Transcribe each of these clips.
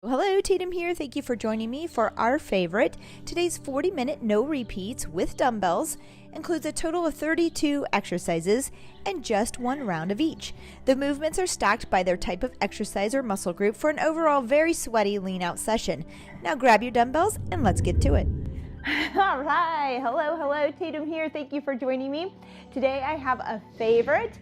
Hello, Tatum here. Thank you for joining me for our favorite. Today's 40-minute no repeats with dumbbells includes a total of 32 exercises and just one round of each. The movements are stacked by their type of exercise or muscle group for an overall very sweaty lean out session. Now grab your dumbbells and let's get to it. All right. Hello, Tatum here. Thank you for joining me. Today I have a favorite.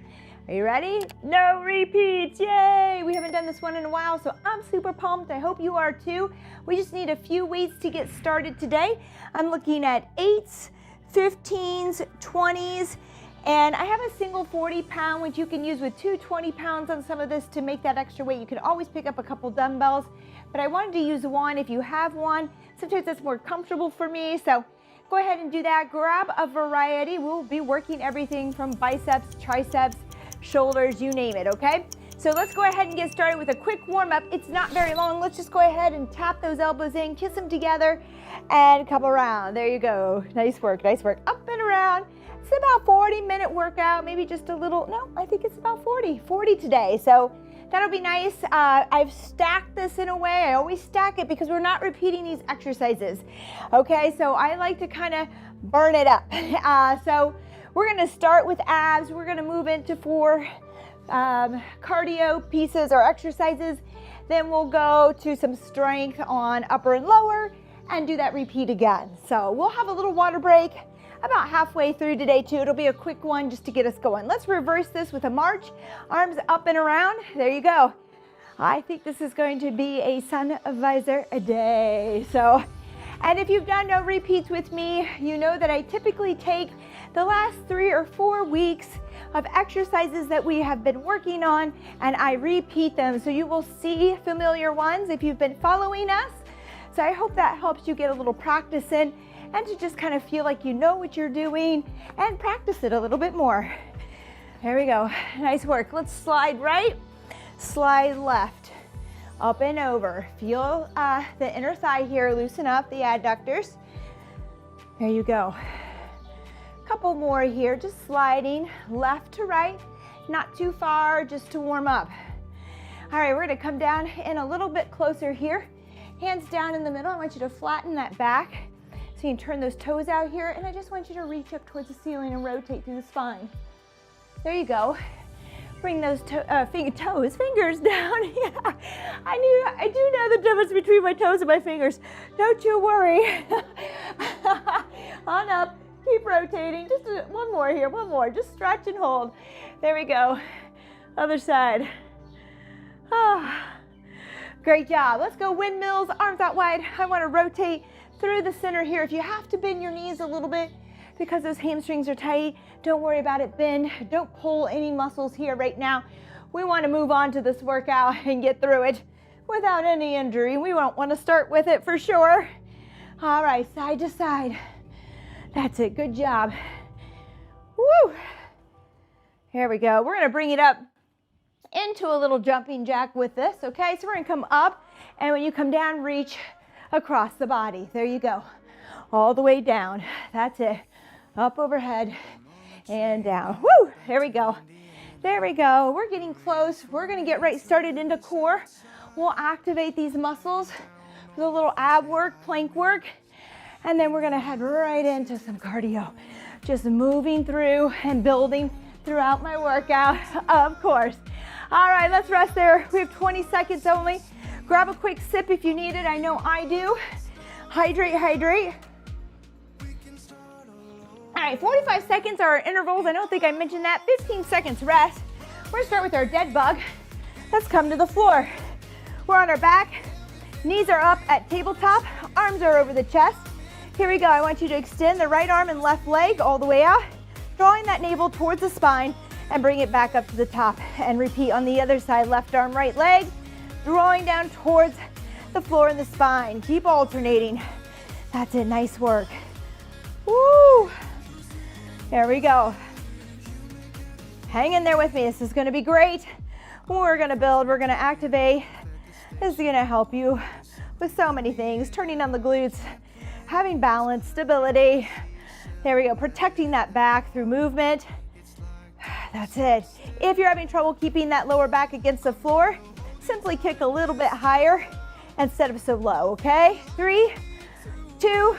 Are you ready? No repeats, yay! We haven't done this one in a while, so I'm super pumped. I hope you are too. We just need a few weights to get started today. I'm looking at 8s, 15s, 20s, and I have a single 40-pound, which you can use with two 20 pounds on some of this to make that extra weight. You can always pick up a couple dumbbells, but I wanted to use one if you have one. Sometimes that's more comfortable for me, so go ahead and do that. Grab a variety. We'll be working everything from biceps, triceps, shoulders, you name it, okay? So let's go ahead and get started with a quick warm-up. It's not very long. Let's just go ahead and tap those elbows in, kiss them together, and come around. There you go. Nice work, nice work. Up and around. It's about 40-minute workout, maybe just a little, no, I think it's about 40 today. So that'll be nice. I've stacked this in a way. I always stack it because we're not repeating these exercises, okay? So I like to kind of burn it up. So we're gonna start with abs. We're gonna move into 4 cardio pieces or exercises. Then we'll go to some strength on upper and lower and do that repeat again. So we'll have a little water break about halfway through today too. It'll be a quick one just to get us going. Let's reverse this with a march. Arms up and around. There you go. I think this is going to be a sun visor a day. So, and if you've done no repeats with me, you know that I typically take the last 3 or 4 weeks of exercises that we have been working on and I repeat them. So you will see familiar ones if you've been following us. So I hope that helps you get a little practice in and to just kind of feel like you know what you're doing and practice it a little bit more. There we go. Nice work. Let's slide right, slide left, up and over. Feel the inner thigh here, loosen up the adductors. There you go. Couple more here, just sliding left to right, not too far, just to warm up. All right, we're gonna come down in a little bit closer here. Hands down in the middle. I want you to flatten that back so you can turn those toes out here, and I just want you to reach up towards the ceiling and rotate through the spine. There you go. Bring those fingers down. Yeah, I do know the difference between my toes and my fingers. Don't you worry. On up. Keep rotating. Just one more here, one more. Just stretch and hold. There we go. Other side. Ah, great job. Let's go windmills, arms out wide. I want to rotate through the center here. If you have to bend your knees a little bit because those hamstrings are tight, don't worry about it. Bend. Don't pull any muscles here right now. We want to move on to this workout and get through it without any injury. We won't want to start with it for sure. All right, side to side. That's it, good job. Woo! Here we go. We're gonna bring it up into a little jumping jack with this, okay? So we're gonna come up, and when you come down, reach across the body. There you go. All the way down. That's it. Up overhead and down. Woo! There we go. There we go. We're getting close. We're gonna get right started into core. We'll activate these muscles with a little ab work, plank work. And then we're gonna head right into some cardio. Just moving through and building throughout my workout, of course. All right, let's rest there. We have 20 seconds only. Grab a quick sip if you need it. I know I do. Hydrate, hydrate. All right, 45 seconds are our intervals. I don't think I mentioned that. 15 seconds rest. We're gonna start with our dead bug. Let's come to the floor. We're on our back. Knees are up at tabletop. Arms are over the chest. Here we go. I want you to extend the right arm and left leg all the way out, drawing that navel towards the spine and bring it back up to the top. And repeat on the other side, left arm, right leg, drawing down towards the floor and the spine. Keep alternating. That's it, nice work. Woo! There we go. Hang in there with me. This is gonna be great. We're gonna build, we're gonna activate. This is gonna help you with so many things. Turning on the glutes, having balance, stability. There we go, protecting that back through movement. That's it. If you're having trouble keeping that lower back against the floor, simply kick a little bit higher instead of so low, okay? 3, 2,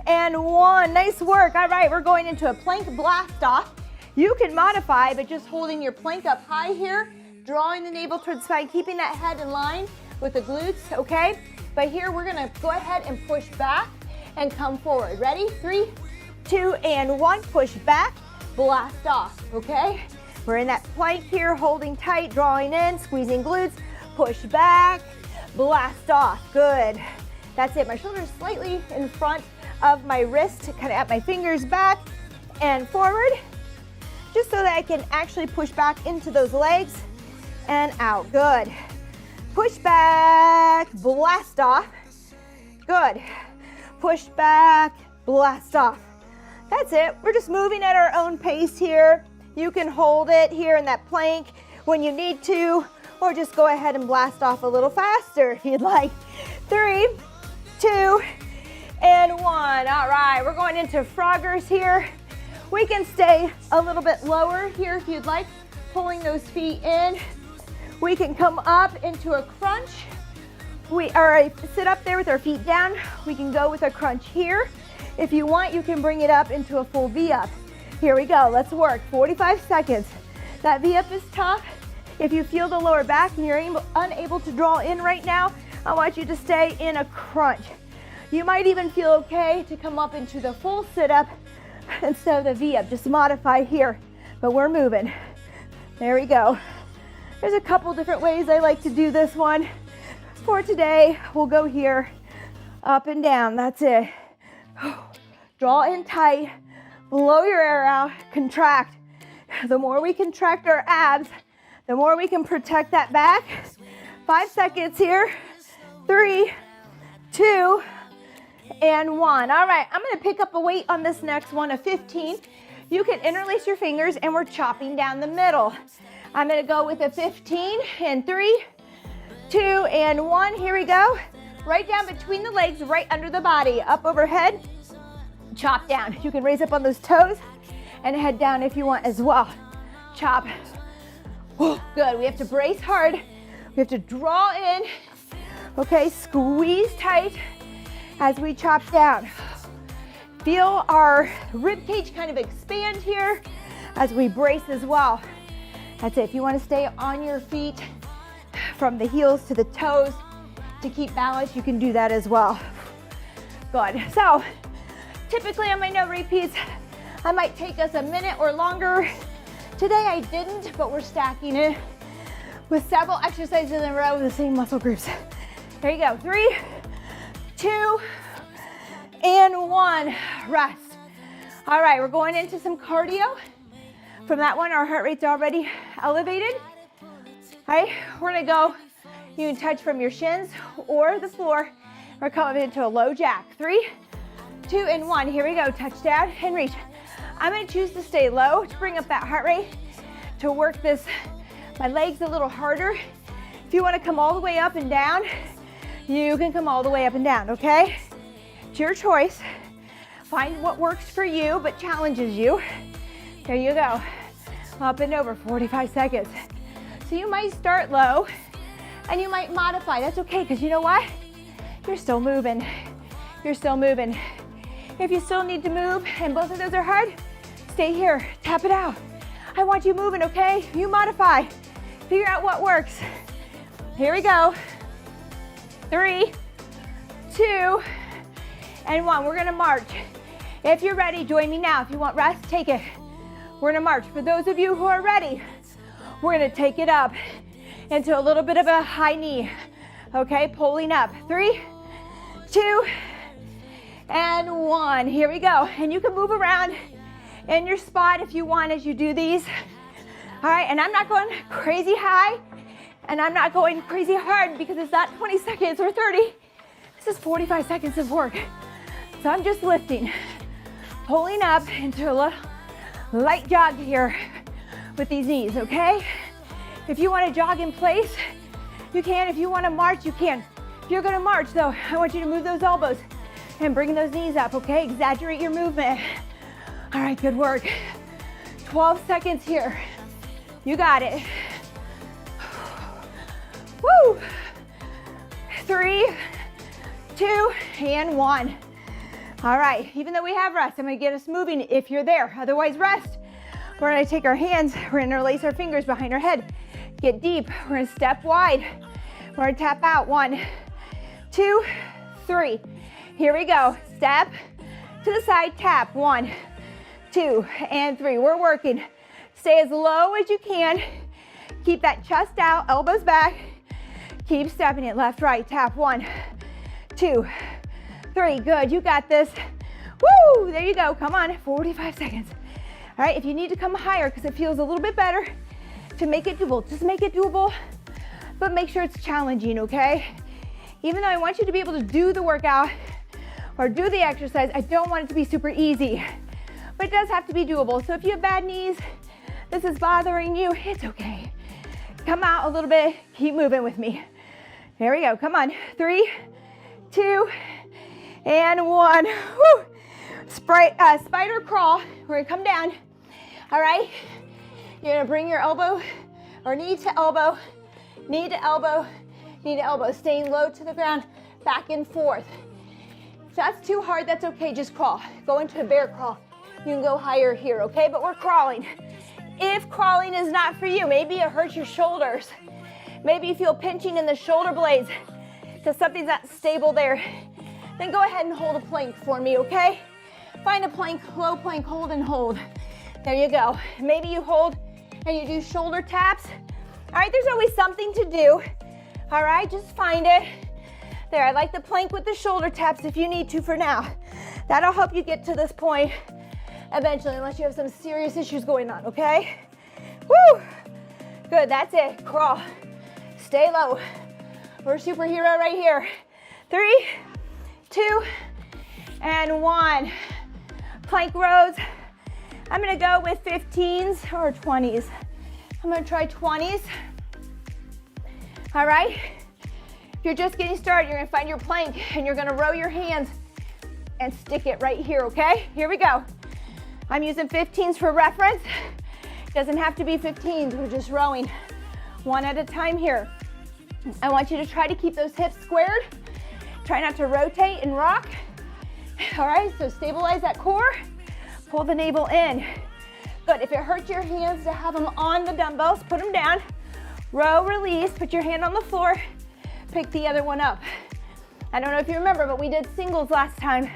and 1. Nice work. All right, we're going into a plank blast off. You can modify, but just holding your plank up high here, drawing the navel towards the spine, keeping that head in line with the glutes, okay? But here we're gonna go ahead and push back and come forward. Ready? 3, 2, and 1. Push back, blast off, okay? We're in that plank here, holding tight, drawing in, squeezing glutes, push back, blast off. Good. That's it. My shoulders slightly in front of my wrist, kind of at my fingers back and forward, just so that I can actually push back into those legs and out. Good. Push back, blast off. Good. Push back, blast off. That's it. We're just moving at our own pace here. You can hold it here in that plank when you need to, or just go ahead and blast off a little faster if you'd like. 3, 2, and 1. All right, we're going into froggers here. We can stay a little bit lower here if you'd like, pulling those feet in. We can come up into a crunch. Sit up there with our feet down. We can go with a crunch here. If you want, you can bring it up into a full V-up. Here we go, let's work, 45 seconds. That V-up is tough. If you feel the lower back and you're unable to draw in right now, I want you to stay in a crunch. You might even feel okay to come up into the full sit-up instead of the V-up, just modify here, but we're moving. There we go. There's a couple different ways I like to do this one. For today, we'll go here, up and down, that's it. Draw in tight, blow your air out, contract. The more we contract our abs, the more we can protect that back. 5 seconds here. 3, 2, and 1. All right, I'm gonna pick up a weight on this next one of 15. You can interlace your fingers and we're chopping down the middle. I'm gonna go with a 15 and 3, 2, and 1. Here we go. Right down between the legs, right under the body, up overhead, chop down. You can raise up on those toes and head down if you want as well. Chop. Whew, good, we have to brace hard. We have to draw in. Okay, squeeze tight as we chop down. Feel our rib cage kind of expand here as we brace as well. That's it. If you want to stay on your feet from the heels to the toes to keep balance, you can do that as well. Good. So typically on my no repeats, I might take us a minute or longer. Today I didn't, but we're stacking it with several exercises in a row with the same muscle groups. There you go. 3, 2, and 1. Rest. All right, we're going into some cardio. From that one, our heart rate's already elevated. All right, we're gonna go, you can touch from your shins or the floor. We're coming into a low jack. 3, 2, and 1. Here we go, touch down and reach. I'm gonna choose to stay low to bring up that heart rate, to work my legs a little harder. If you wanna come all the way up and down, you can come all the way up and down, okay? It's your choice. Find what works for you, but challenges you. There you go. Up and over, 45 seconds. So you might start low and you might modify. That's okay, because you know what? You're still moving. You're still moving. If you still need to move and both of those are hard, stay here, tap it out. I want you moving, okay? You modify. Figure out what works. Here we go. 3, 2, and 1. We're gonna march. If you're ready, join me now. If you want rest, take it. We're gonna march. For those of you who are ready, we're gonna take it up into a little bit of a high knee. Okay, pulling up. 3, 2, and 1. Here we go. And you can move around in your spot if you want as you do these. All right, and I'm not going crazy high and I'm not going crazy hard because it's not 20 seconds or 30. This is 45 seconds of work. So I'm just lifting, pulling up into a little light jog here with these knees, okay? If you want to jog in place, you can. If you want to march, you can. If you're going to march, though, I want you to move those elbows and bring those knees up, okay? Exaggerate your movement. All right, good work. 12 seconds here. You got it. Woo! 3, 3, 2, and 1. All right, even though we have rest, I'm gonna get us moving if you're there. Otherwise, rest. We're gonna take our hands, we're gonna interlace our fingers behind our head. Get deep, we're gonna step wide. We're gonna tap out, 1, 2, 3. Here we go, step to the side, tap, 1, 2, and 3. We're working. Stay as low as you can. Keep that chest out, elbows back. Keep stepping it, left, right, tap, 1, 2, 3, good, you got this. Woo, there you go, come on, 45 seconds. All right, if you need to come higher because it feels a little bit better, to make it doable, just make it doable, but make sure it's challenging, okay? Even though I want you to be able to do the workout or do the exercise, I don't want it to be super easy, but it does have to be doable. So if you have bad knees, this is bothering you, it's okay. Come out a little bit, keep moving with me. There we go, come on, 3, 2, and 1. Woo. Spider crawl, we're gonna come down. All right, you're gonna bring your elbow or knee to elbow, knee to elbow, knee to elbow, staying low to the ground, back and forth. If that's too hard, that's okay, just crawl. Go into a bear crawl. You can go higher here, okay? But we're crawling. If crawling is not for you, maybe it hurts your shoulders. Maybe you feel pinching in the shoulder blades because something's not stable there. Then go ahead and hold a plank for me, okay? Find a plank, low plank, hold and hold. There you go. Maybe you hold and you do shoulder taps. All right, there's always something to do. All right, just find it. There, I like the plank with the shoulder taps if you need to for now. That'll help you get to this point eventually, unless you have some serious issues going on, okay? Woo! Good, that's it, crawl. Stay low. We're a superhero right here. 3, 2, and 1. Plank rows. I'm gonna go with 15s or 20s. I'm gonna try 20s. All right? If you're just getting started, you're gonna find your plank and you're gonna row your hands and stick it right here, okay? Here we go. I'm using 15s for reference. Doesn't have to be 15s, we're just rowing one at a time here. I want you to try to keep those hips squared. Try not to rotate and rock. All right, so stabilize that core. Pull the navel in. Good, if it hurts your hands to have them on the dumbbells, put them down. Row, release, put your hand on the floor. Pick the other one up. I don't know if you remember, but we did singles last time.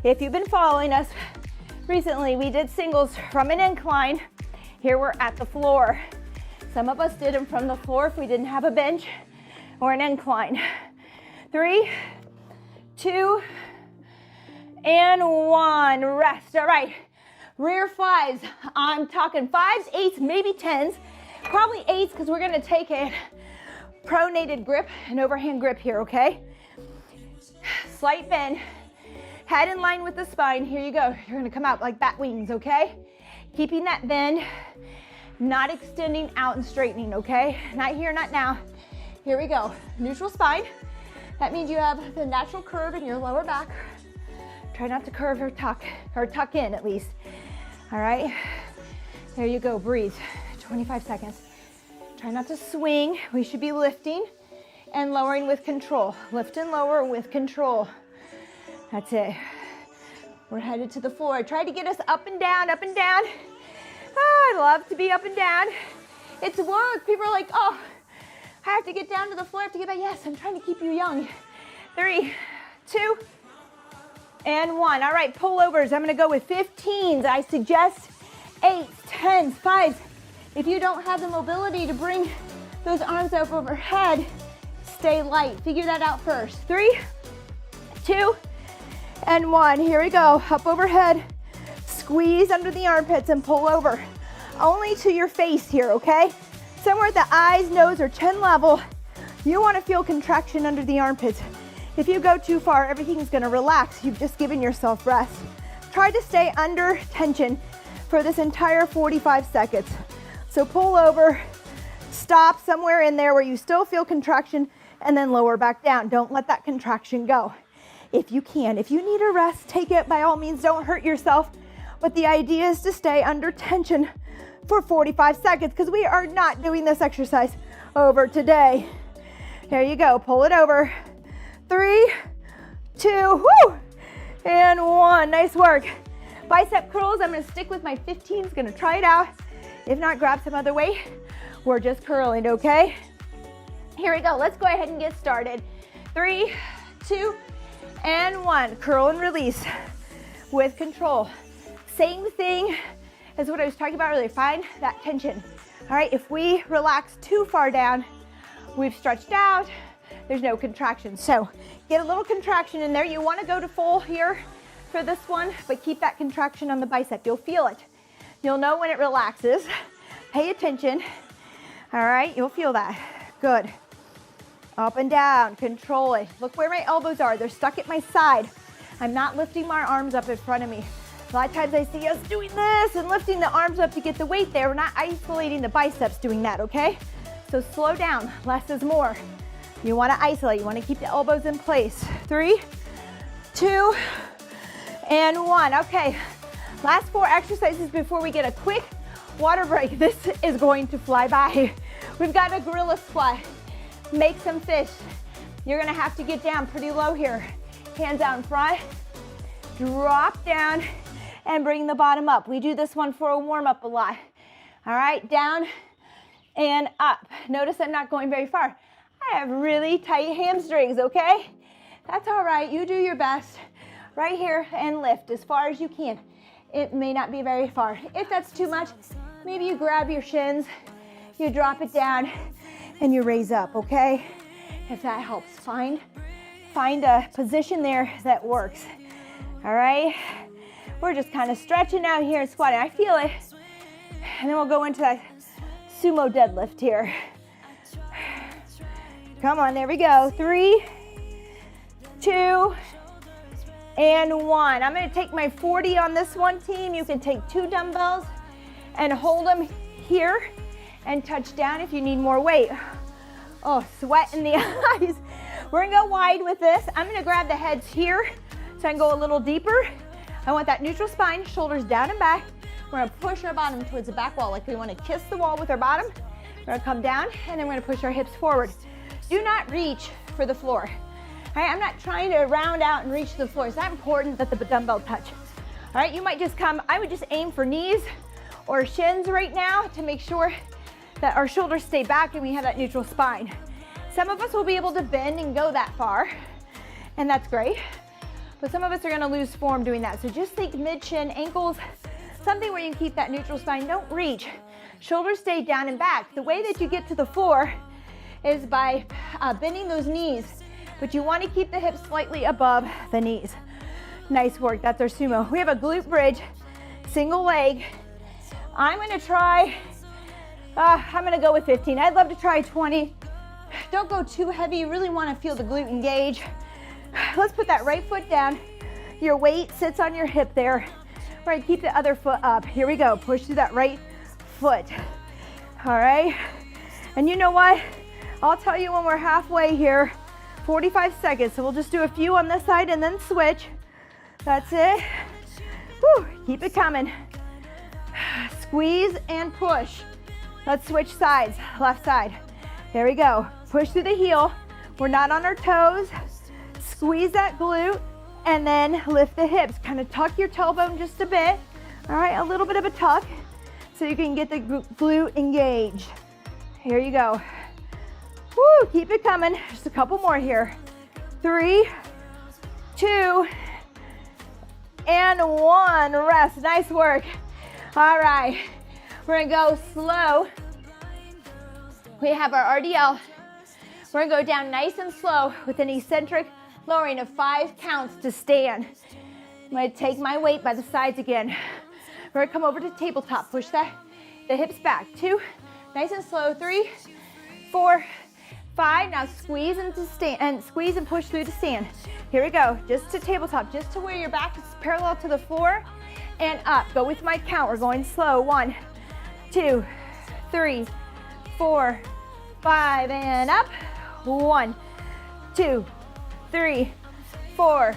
If you've been following us recently, we did singles from an incline. Here we're at the floor. Some of us did them from the floor if we didn't have a bench or an incline. 3, 2, and 1. Rest. All right. Rear flies. I'm talking 5s, 8s, maybe 10s. Probably 8s because we're going to take a pronated grip, an overhand grip here, okay? Slight bend. Head in line with the spine. Here you go. You're going to come out like bat wings, okay? Keeping that bend, not extending out and straightening, okay? Not here, not now. Here we go. Neutral spine. That means you have the natural curve in your lower back. Try not to curve or tuck in at least. All right, there you go, breathe. 25 seconds. Try not to swing. We should be lifting and lowering with control. Lift and lower with control. That's it. We're headed to the floor. Try to get us up and down, up and down. Oh, I love to be up and down. It's work. People are like, oh, I have to get down to the floor, I have to get back. Yes, I'm trying to keep you young. 3, 2, and 1. All right, pullovers. I'm gonna go with 15s. I suggest 8s, 10s, 5s. If you don't have the mobility to bring those arms up overhead, stay light. Figure that out first. 3, 2, and 1. Here we go. Up overhead. Squeeze under the armpits and pull over. Only to your face here, okay? Somewhere at the eyes, nose, or chin level, you want to feel contraction under the armpits. If you go too far, everything's going to relax. You've just given yourself rest. Try to stay under tension for this entire 45 seconds. So pull over, stop somewhere in there where you still feel contraction, and then lower back down. Don't let that contraction go. If you can, if you need a rest, take it. By all means, don't hurt yourself. But the idea is to stay under tension for 45 seconds because we are not doing this exercise over today. There you go. Pull it over. 3, 2, woo, and 1. Nice work. Bicep curls, I'm gonna stick with my 15s, gonna try it out. If not, grab some other weight. We're just curling, okay? Here we go, let's go ahead and get started. 3, 2, and 1. Curl and release with control. Same thing as what I was talking about earlier. Find that tension. All right, if we relax too far down, we've stretched out, there's no contraction. So get a little contraction in there. You want to go to full here for this one, but keep that contraction on the bicep. You'll feel it. You'll know when it relaxes. Pay attention. All right, you'll feel that. Good. Up and down, control it. Look where my elbows are. They're stuck at my side. I'm not lifting my arms up in front of me. A lot of times I see us doing this and lifting the arms up to get the weight there. We're not isolating the biceps doing that, okay? So slow down, less is more. You wanna isolate, you wanna keep the elbows in place. 3, 2, and 1. Okay, last 4 exercises before we get a quick water break. This is going to fly by. We've got a gorilla squat. Make some fish. You're gonna have to get down pretty low here. Hands out in front, drop down, and bring the bottom up. We do this one for a warm-up a lot. All right, down and up. Notice I'm not going very far. I have really tight hamstrings, okay? That's all right, you do your best. Right here and lift as far as you can. It may not be very far. If that's too much, maybe you grab your shins, you drop it down, and you raise up, okay? If that helps, find a position there that works. All right, we're just kind of stretching out here and squatting. I feel it. And then we'll go into that sumo deadlift here. Come on, there we go. 3, 2, and 1. I'm gonna take my 40 on this one, team. You can take 2 dumbbells and hold them here and touch down if you need more weight. Oh, sweat in the eyes. We're gonna go wide with this. I'm gonna grab the heads here so I can go a little deeper. I want that neutral spine, shoulders down and back. We're gonna push our bottom towards the back wall, like we wanna kiss the wall with our bottom. We're gonna come down, and then we're gonna push our hips forward. Do not reach for the floor. All right, I'm not trying to round out and reach the floor. It's not important that the dumbbell touch. All right, you might just come, I would just aim for knees or shins right now to make sure that our shoulders stay back and we have that neutral spine. Some of us will be able to bend and go that far, and that's great. But some of us are gonna lose form doing that. So just think mid-shin, ankles, something where you can keep that neutral spine. Don't reach. Shoulders stay down and back. The way that you get to the floor is by bending those knees, but you wanna keep the hips slightly above the knees. Nice work, that's our sumo. We have a glute bridge, single leg. I'm gonna try, I'm gonna go with 15. I'd love to try 20. Don't go too heavy, you really wanna feel the glute engage. Let's put that right foot down. Your weight sits on your hip there. Right, keep the other foot up. Here we go, push through that right foot. All right, and you know what? I'll tell you when we're halfway here, 45 seconds. So we'll just do a few on this side and then switch. That's it. Whew, keep it coming. Squeeze and push. Let's switch sides, left side. There we go. Push through the heel. We're not on our toes. Squeeze that glute and then lift the hips. Kind of tuck your tailbone just a bit. All right, a little bit of a tuck so you can get the glute engaged. Here you go. Woo, keep it coming. Just a couple more here. 3, 2, and 1. Rest. Nice work. All right, we're gonna go slow. We have our RDL. We're gonna go down nice and slow with an eccentric lowering of 5 counts to stand. I'm gonna take my weight by the sides again. We're gonna come over to tabletop. Push the hips back. 2, nice and slow. 3, 4, 5. Now squeeze into stand and squeeze and push through to stand. Here we go. Just to tabletop, just to where your back is parallel to the floor and up. Go with my count. We're going slow. 1, 2, 3, 4, 5, and up. 1, 2, 3, 4,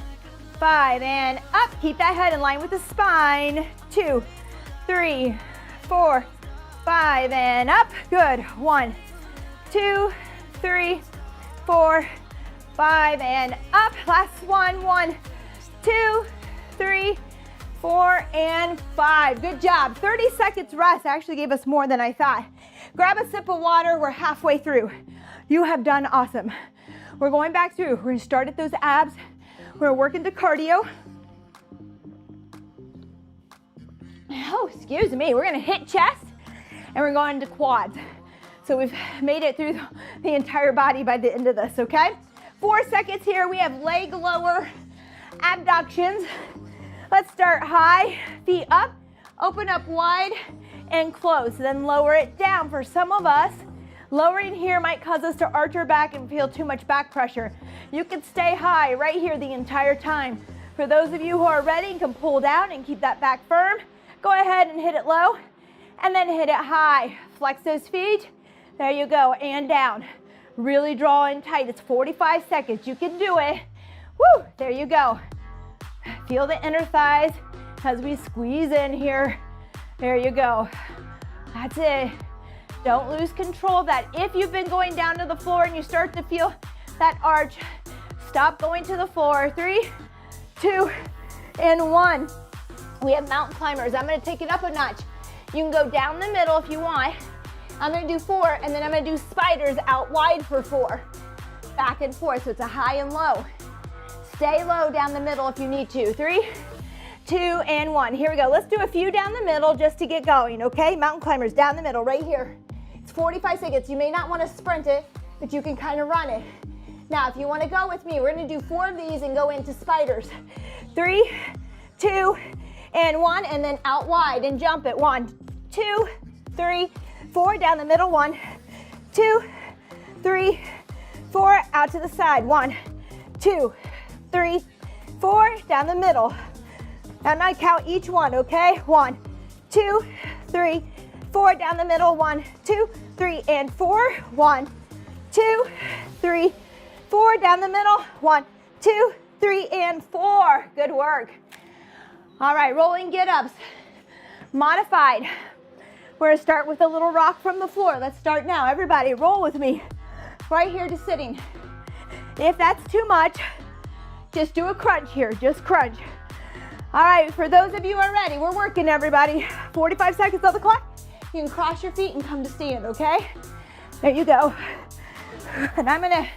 5, and up. Keep that head in line with the spine. 2, 3, 4, 5, and up. Good. 1, 2, 3, 4, 5, and up. Last one. 1, 2, 3, 4, and 5. Good job. 30 seconds rest. Actually gave us more than I thought. Grab a sip of water. We're halfway through. You have done awesome. We're going back through. We're gonna start at those abs. We're working the cardio. Oh, excuse me. We're gonna hit chest and we're going to quads. So we've made it through the entire body by the end of this, okay? 4 seconds here. We have leg lower abductions. Let's start high, feet up, open up wide and close. Then lower it down. For some of us, lowering here might cause us to arch our back and feel too much back pressure. You can stay high right here the entire time. For those of you who are ready and can pull down and keep that back firm, go ahead and hit it low and then hit it high. Flex those feet. There you go, and down. Really draw in tight. It's 45 seconds. You can do it. Woo, there you go. Feel the inner thighs as we squeeze in here. There you go. That's it. Don't lose control of that. If you've been going down to the floor and you start to feel that arch, stop going to the floor. 3, 2, and 1. We have mountain climbers. I'm gonna take it up a notch. You can go down the middle if you want. I'm gonna do 4, and then I'm gonna do spiders out wide for 4. Back and forth, so it's a high and low. Stay low down the middle if you need to. 3, 2, and 1. Here we go. Let's do a few down the middle just to get going, okay? Mountain climbers down the middle right here. It's 45 seconds. You may not want to sprint it, but you can kind of run it. Now, if you want to go with me, we're going to do 4 of these and go into spiders. 3, 2, and 1, and then out wide and jump it. 1, 2, 3, 4, down the middle. 1, 2, 3, 4, out to the side. 1, 2, 3, 4, down the middle. And I count each one, okay? 1, 2, 3, 4, down the middle. 1, 2, 3, and 4. 1, 2, 3, 4, down the middle. 1, 2, 3, and 4. Good work. All right, rolling get-ups. Modified. We're gonna start with a little rock from the floor. Let's start now. Everybody, roll with me. Right here to sitting. If that's too much, just do a crunch here, just crunch. All right, for those of you who are ready, we're working, everybody. 45 seconds on the clock. You can cross your feet and come to stand, okay? There you go. And I'm gonna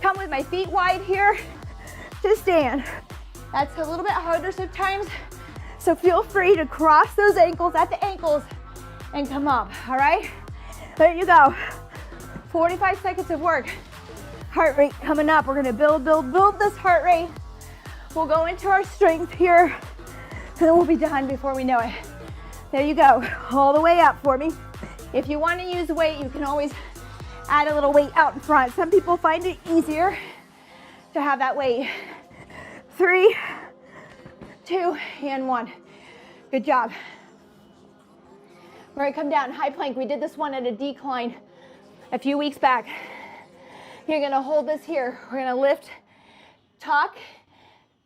come with my feet wide here to stand. That's a little bit harder sometimes, so feel free to cross those ankles at the ankles and come up, all right? There you go. 45 seconds of work. Heart rate coming up. We're gonna build this heart rate. We'll go into our strength here, and then we'll be done before we know it. There you go, all the way up for me. If you wanna use weight, you can always add a little weight out in front. Some people find it easier to have that weight. 3, 2, and 1. Good job. We're gonna come down, high plank. We did this one at a decline a few weeks back. You're gonna hold this here. We're gonna lift, tuck,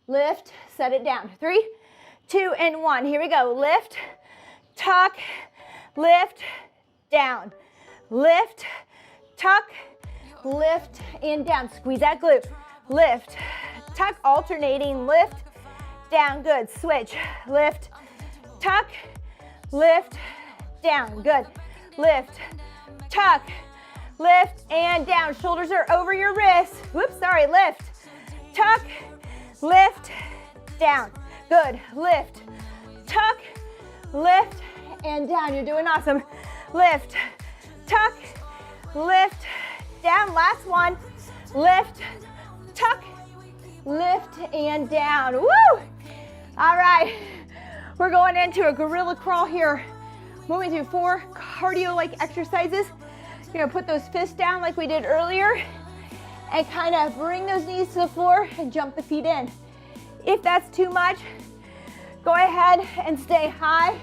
lift, set it down. 3, 2, and 1. Here we go. Lift, tuck, lift, down. Lift, tuck, lift, and down. Squeeze that glute. Lift, tuck, alternating, lift, down. Good. Switch. Lift, tuck, lift, down. Good. Lift, tuck, lift, and down. Shoulders are over your wrists. Whoops, sorry. Lift, tuck, lift, down. Good. Lift, tuck, lift, and down. You're doing awesome. Lift, tuck, lift, down. Last one. Lift, tuck, lift, and down. Woo! All right. We're going into a gorilla crawl here. Moving through 4 cardio-like exercises. You're gonna put those fists down like we did earlier and kind of bring those knees to the floor and jump the feet in. If that's too much, go ahead and stay high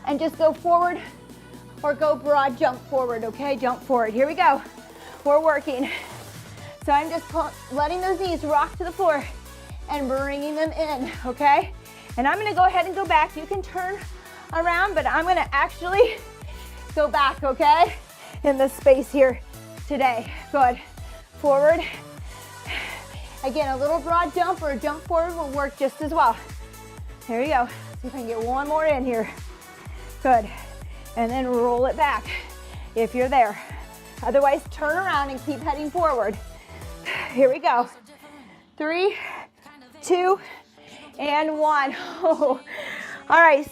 and just go forward or go broad jump forward, okay? Jump forward. Here we go. We're working. So I'm just letting those knees rock to the floor and bringing them in, okay? And I'm gonna go ahead and go back. You can turn around, but I'm gonna actually go back, okay? In this space here today. Good. Forward, Again, a little broad jump or a jump forward will work just as well. There you go. See if I can get one more in here. Good. And then roll it back if you're there. Otherwise, turn around and keep heading forward. Here we go. 3, 2, and 1. Oh. All right.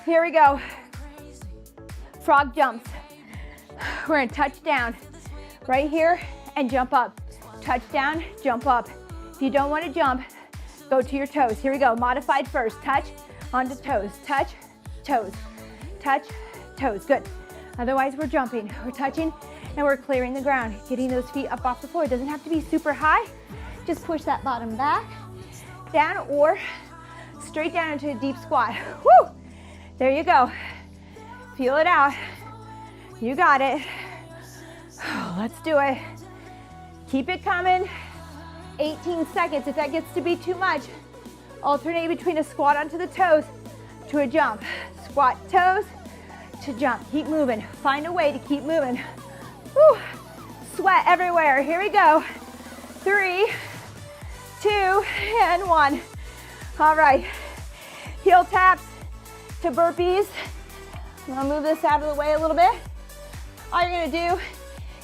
Here we go. Frog jumps. We're gonna touch down right here and jump up. Touch down, jump up. If you don't want to jump, go to your toes. Here we go. Modified first. Touch onto toes. Touch, toes. Touch, toes. Good. Otherwise, we're jumping. We're touching and we're clearing the ground. Getting those feet up off the floor. It doesn't have to be super high. Just push that bottom back, down, or straight down into a deep squat. Woo! There you go. Feel it out. You got it. Let's do it. Keep it coming. 18 seconds. If that gets to be too much, alternate between a squat onto the toes to a jump. Squat toes to jump. Keep moving. Find a way to keep moving. Woo. Sweat everywhere. Here we go. 3, 2, and 1. All right. Heel taps to burpees. I'm gonna move this out of the way a little bit. All you're gonna do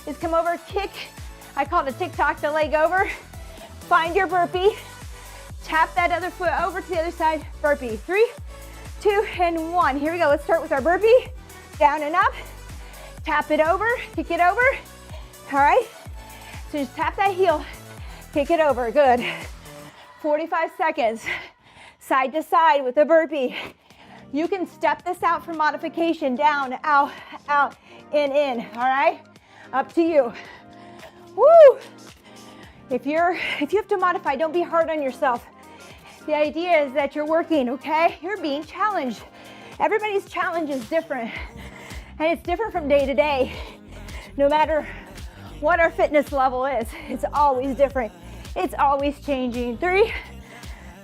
is come over, kick. I call it a TikTok, the leg over. Find your burpee. Tap that other foot over to the other side. Burpee. 3, 2, and 1. Here we go. Let's start with our burpee. Down and up. Tap it over. Kick it over. All right. So just tap that heel. Kick it over. Good. 45 seconds. Side to side with a burpee. You can step this out for modification. Down, out, out, in. All right? Up to you. Woo! If you have to modify, don't be hard on yourself. The idea is that you're working, okay? You're being challenged. Everybody's challenge is different. And it's different from day to day. No matter what our fitness level is, it's always different. It's always changing. 3,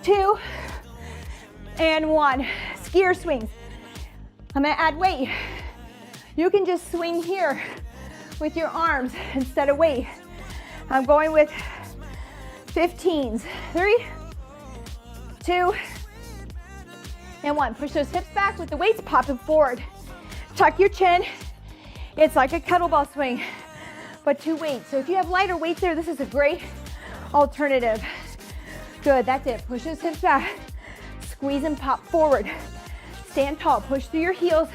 2, and 1. Skier swings. I'm gonna add weight. You can just swing here with your arms instead of weight. I'm going with 15s. 3, 2, and 1. Push those hips back with the weights popping forward. Tuck your chin. It's like a kettlebell swing, but 2 weights. So if you have lighter weights there, this is a great alternative. Good, that's it. Push those hips back. Squeeze and pop forward. Stand tall. Push through your heels.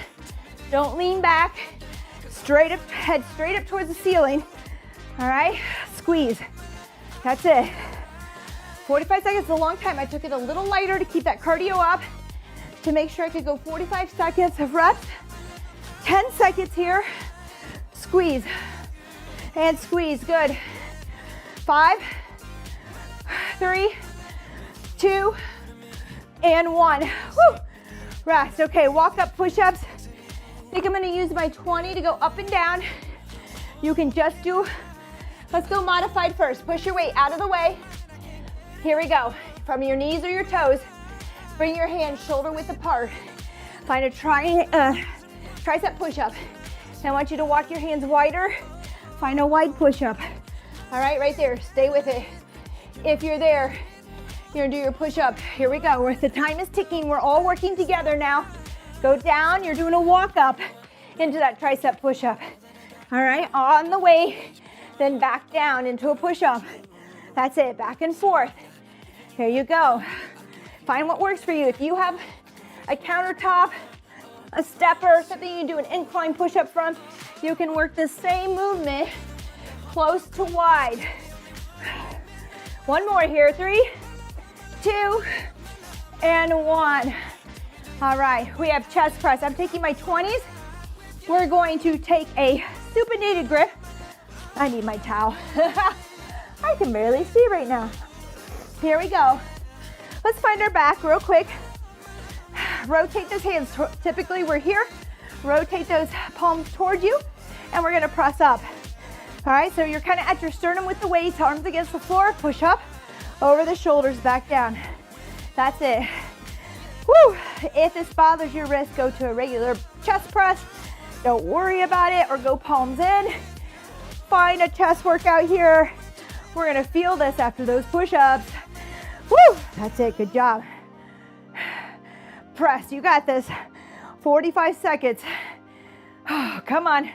Don't lean back. Straight up, head straight up towards the ceiling. All right, squeeze. That's it. 45 seconds is a long time. I took it a little lighter to keep that cardio up, to make sure I could go 45 seconds of reps. 10 seconds here. Squeeze and squeeze. Good. 5, 3, 2, and 1. Woo. Rest. Okay, walk up push-ups. I think I'm gonna use my 20 to go up and down. You can just do, let's go modified first. Push your weight out of the way. Here we go. From your knees or your toes, bring your hands shoulder width apart. Find a tricep push-up. I want you to walk your hands wider. Find a wide push-up. All right, right there. Stay with it. If you're there, you're gonna do your push-up. Here we go. The time is ticking. We're all working together now. Go down. You're doing a walk up into that tricep push-up. All right, on the way, then back down into a push-up. That's it, back and forth. Here you go. Find what works for you. If you have a countertop, a stepper, something you can do an incline push-up from, you can work the same movement close to wide. One more here. 3, 2, and 1. All right, we have chest press. I'm taking my 20s. We're going to take a supinated grip. I need my towel. I can barely see right now. Here we go. Let's find our back real quick. Rotate those hands. Typically we're here. Rotate those palms towards you, and we're gonna press up. All right, so you're kind of at your sternum with the weights, arms against the floor, push up, over the shoulders, back down. That's it. Woo! If this bothers your wrist, go to a regular chest press. Don't worry about it, or go palms in. Find a chest workout here, We're gonna feel this after those push-ups. Woo, that's it, good job. Press, you got this. 45 seconds. Oh, come on,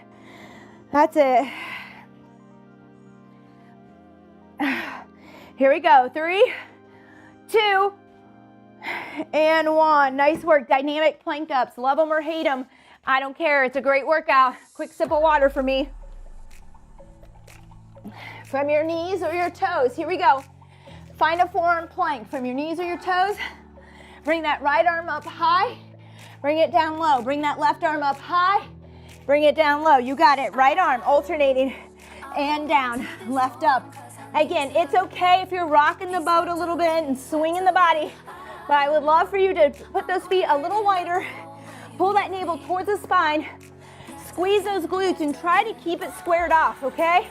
that's it. Here we go, 3, 2, and 1. Nice work, dynamic plank ups. Love them or hate them, I don't care, it's a great workout. Quick sip of water for me. From your knees or your toes, here we go. Find a forearm plank from your knees or your toes. Bring that right arm up high, bring it down low. Bring that left arm up high, bring it down low. You got it, right arm alternating and down, left up. Again, it's okay if you're rocking the boat a little bit and swinging the body, but I would love for you to put those feet a little wider, pull that navel towards the spine, squeeze those glutes and try to keep it squared off, okay?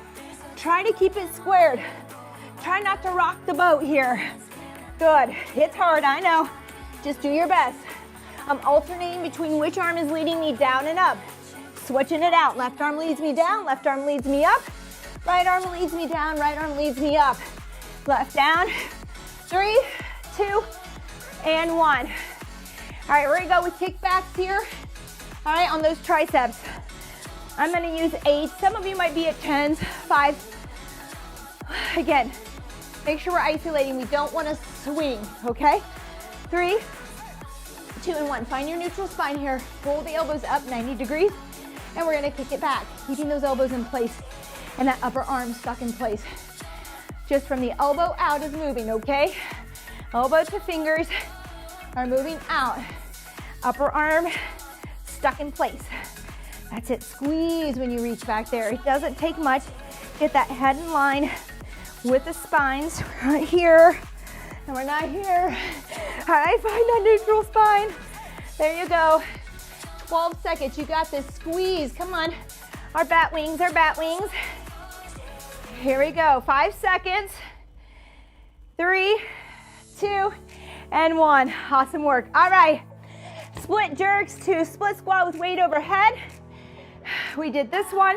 Try to keep it squared. Try not to rock the boat here. Good, it's hard, I know. Just do your best. I'm alternating between which arm is leading me down and up. Switching it out. Left arm leads me down, left arm leads me up. Right arm leads me down, right arm leads me up. Left down. 3, 2, and 1. All right, we're gonna go with kickbacks here. All right, on those triceps. I'm gonna use 8. Some of you might be at 10s, 5. Again, make sure we're isolating. We don't wanna swing, okay? 3, 2, and 1. Find your neutral spine here. Roll the elbows up 90 degrees, and we're gonna kick it back, keeping those elbows in place and that upper arm stuck in place. Just from the elbow out is moving, okay? Elbow to fingers are moving out. Upper arm stuck in place. That's it, squeeze when you reach back there. It doesn't take much. Get that head in line with the spines. We're not here, and we're not here. All right, find that neutral spine. There you go. 12 seconds, you got this, squeeze, come on. Our bat wings, our bat wings. Here we go, 5 seconds. 3, 2, and 1. Awesome work. All right, split jerks to split squat with weight overhead. We did this one.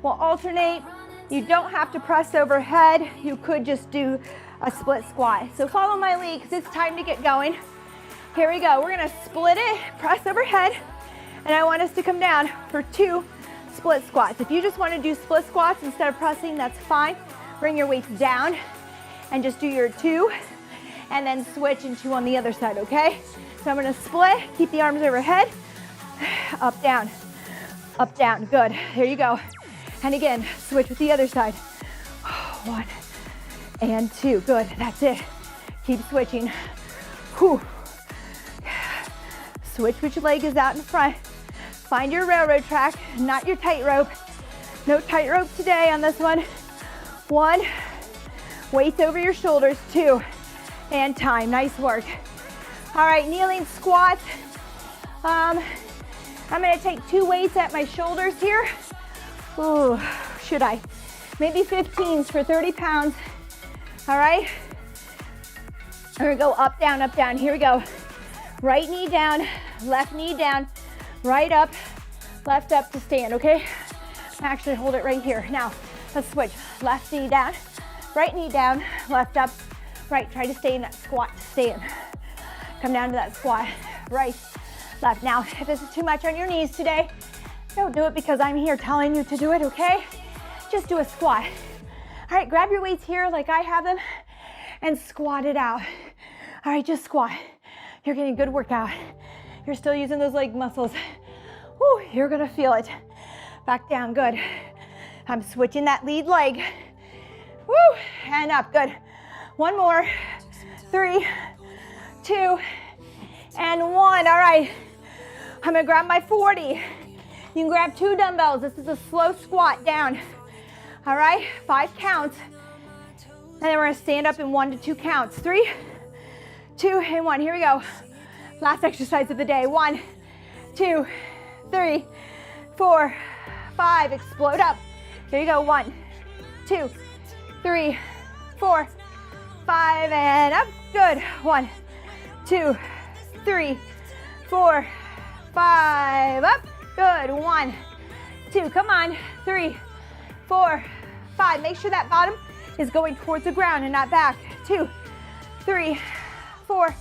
We'll alternate. You don't have to press overhead. You could just do a split squat. So follow my lead because it's time to get going. Here we go. We're gonna split it, press overhead, and I want us to come down for 2 split squats. If you just want to do split squats instead of pressing, that's fine. Bring your weights down and just do your 2 and then switch and 2 on the other side, okay? So I'm gonna split, keep the arms overhead, up, down, good. Here you go. And again, switch with the other side. 1 and 2, good, that's it. Keep switching. Whew. Switch which leg is out in front. Find your railroad track, not your tightrope. No tightrope today on this one. 1, weights over your shoulders, 2, and time, nice work. All right, kneeling squats. I'm gonna take 2 weights at my shoulders here. Ooh, should I? Maybe 15s for 30 pounds. All right, we're gonna go up, down, here we go. Right knee down, left knee down, right up, left up to stand, okay? Actually, hold it right here. Now, let's switch. Left knee down, right knee down, left up, right. Try to stay in that squat to stand. Come down to that squat, right, left. Now, if this is too much on your knees today, don't do it because I'm here telling you to do it, okay? Just do a squat. All right, grab your weights here like I have them and squat it out. All right, just squat. You're getting a good workout. You're still using those leg muscles. Woo, you're gonna feel it. Back down, good. I'm switching that lead leg. Woo, and up, good. 1 more, 3, 2, and 1. All right, I'm gonna grab my 40. You can grab 2 dumbbells. This is a slow squat down. All right, 5 counts. And then we're gonna stand up in 1 to 2 counts. 3, 2, and 1. Here we go. Last exercise of the day. 1, 2, 3, 4, 5. Explode up. Here you go. 1, 2, 3, 4, 5, and up. Good. 1, 2, 3, 4, 5. Up. Good. 1, 2. Come on. 3, 4, 5. Make sure that bottom is going towards the ground and not back. 2, 3, 4,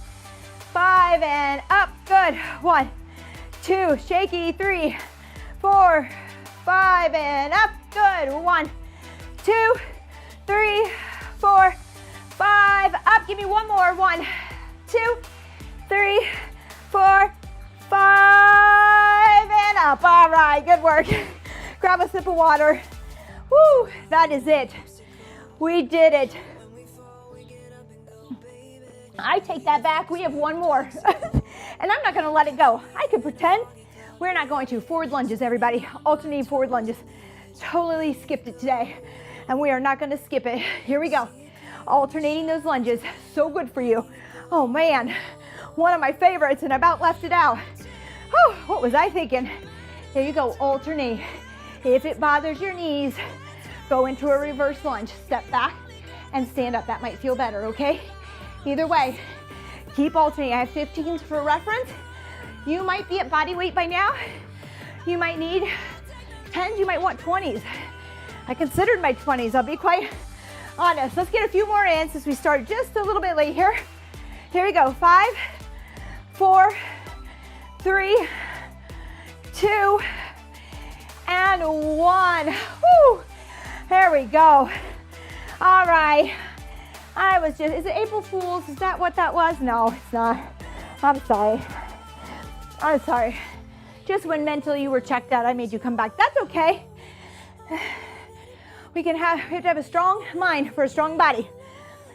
5, and up. Good. 1, 2, shaky. 3, 4, 5, and up. Good. 1, 2, 3, 4, 5, up. Give me one more. 1, 2, 3, 4, 5, and up. All right, good work. Grab a sip of water. Woo, that is it. We did it. I take that back. We have one more. And I'm not gonna let it go. I could pretend. We're not going to. Forward lunges, everybody. Alternating forward lunges. Totally skipped it today. And we are not gonna skip it. Here we go. Alternating those lunges. So good for you. Oh man, one of my favorites, and I about left it out. Oh, what was I thinking? There you go, alternate. If it bothers your knees, go into a reverse lunge. Step back and stand up. That might feel better, okay? Either way, keep alternating. I have 15s for reference. You might be at body weight by now. You might need 10s, you might want 20s. I considered my 20s, I'll be quite honest. Let's get a few more in since we started just a little bit late here. Here we go, 5, 4, 3, 2, and 1. Woo! There we go. All right. Is it April Fool's? Is that what that was? No, it's not. I'm sorry. I'm sorry. Just when mentally you were checked out, I made you come back. That's okay. We have to have a strong mind for a strong body.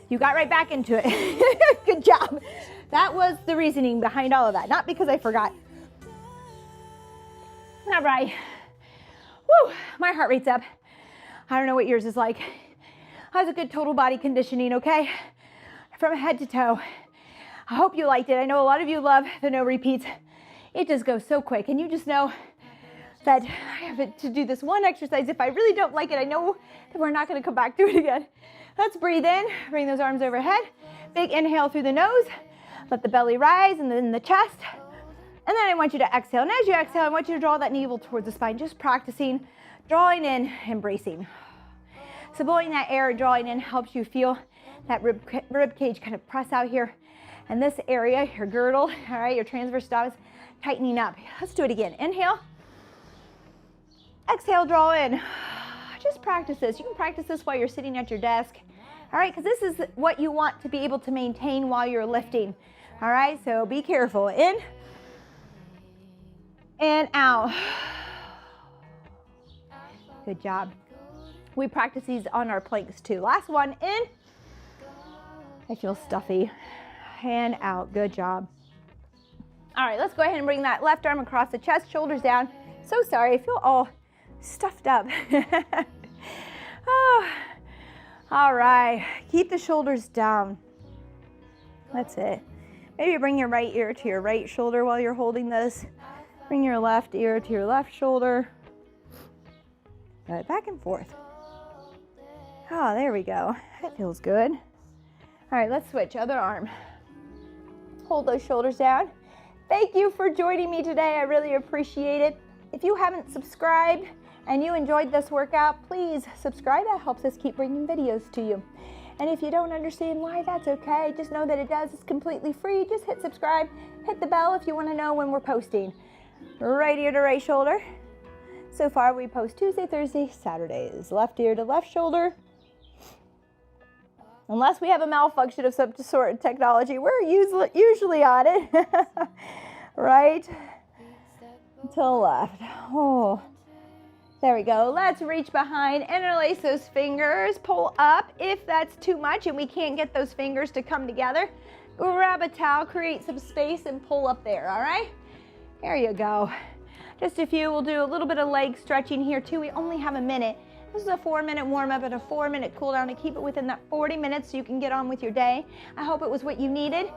You got right back into it. Good job. That was the reasoning behind all of that, not because I forgot. All right. Woo, my heart rate's up. I don't know what yours is like. How's a good total body conditioning, okay? From head to toe. I hope you liked it. I know a lot of you love the no repeats. It just goes so quick, and you just know that I have to do this one exercise. If I really don't like it, I know that we're not gonna come back to it again. Let's breathe in, bring those arms overhead. Big inhale through the nose. Let the belly rise and then the chest. And then I want you to exhale. And as you exhale, I want you to draw that navel towards the spine, just practicing drawing in and bracing. So blowing that air and drawing in helps you feel that rib cage kind of press out here. And this area, your girdle, all right, your transverse abdominis, tightening up. Let's do it again. Inhale. Exhale, draw in. Just practice this. You can practice this while you're sitting at your desk. All right, because this is what you want to be able to maintain while you're lifting. All right, so be careful. In and out. Good job. We practice these on our planks too. Last one, in. I feel stuffy. And out. Good job. All right, let's go ahead and bring that left arm across the chest, shoulders down. So sorry, I feel all stuffed up. Oh. All right, keep the shoulders down. That's it. Maybe bring your right ear to your right shoulder while you're holding this. Bring your left ear to your left shoulder. Right, back and forth. Oh, there we go. That feels good. All right, let's switch. Other arm. Hold those shoulders down. Thank you for joining me today. I really appreciate it. If you haven't subscribed and you enjoyed this workout, please subscribe. That helps us keep bringing videos to you. And if you don't understand why, that's okay. Just know that it does. It's completely free. Just hit subscribe. Hit the bell if you want to know when we're posting. Right ear to right shoulder. So far, we post Tuesday, Thursday, Saturdays. Left ear to left shoulder. Unless we have a malfunction of some sort of technology, we're usually on it. Right to left. Oh, there we go. Let's reach behind, interlace those fingers, pull up. If that's too much and we can't get those fingers to come together, grab a towel, create some space, and pull up there, all right? There you go. Just a few. We'll do a little bit of leg stretching here too. We only have a minute. This is a 4-minute warm-up and a 4-minute cool-down to keep it within that 40 minutes so you can get on with your day. I hope it was what you needed.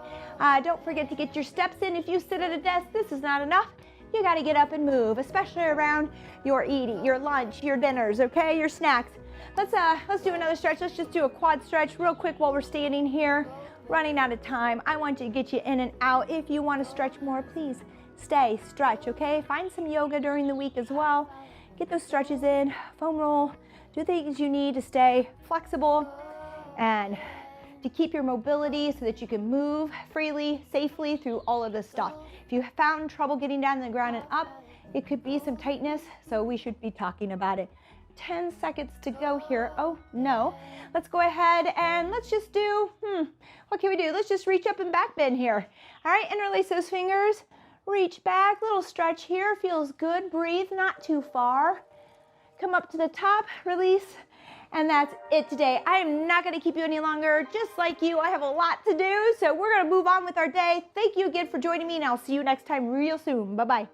Don't forget to get your steps in. If you sit at a desk, this is not enough. You got to get up and move, especially around your eating, your lunch, your dinners, okay, your snacks. Let's do another stretch. Let's just do a quad stretch real quick while we're standing here. Running out of time. I want to get you in and out. If you want to stretch more, please stay, stretch, okay? Find some yoga during the week as well. Get those stretches in, foam roll, do things you need to stay flexible. and to keep your mobility so that you can move freely, safely through all of this stuff. If you found trouble getting down to the ground and up, it could be some tightness, so we should be talking about it. 10 seconds to go here. Oh no. Let's go ahead and let's just do, what can we do? Let's just reach up and back bend here. All right, interlace those fingers, reach back, little stretch here, feels good. Breathe, not too far. Come up to the top, release, and that's it today. I am not gonna keep you any longer. Just like you, I have a lot to do, so we're gonna move on with our day. Thank you again for joining me, and I'll see you next time real soon. Bye-bye.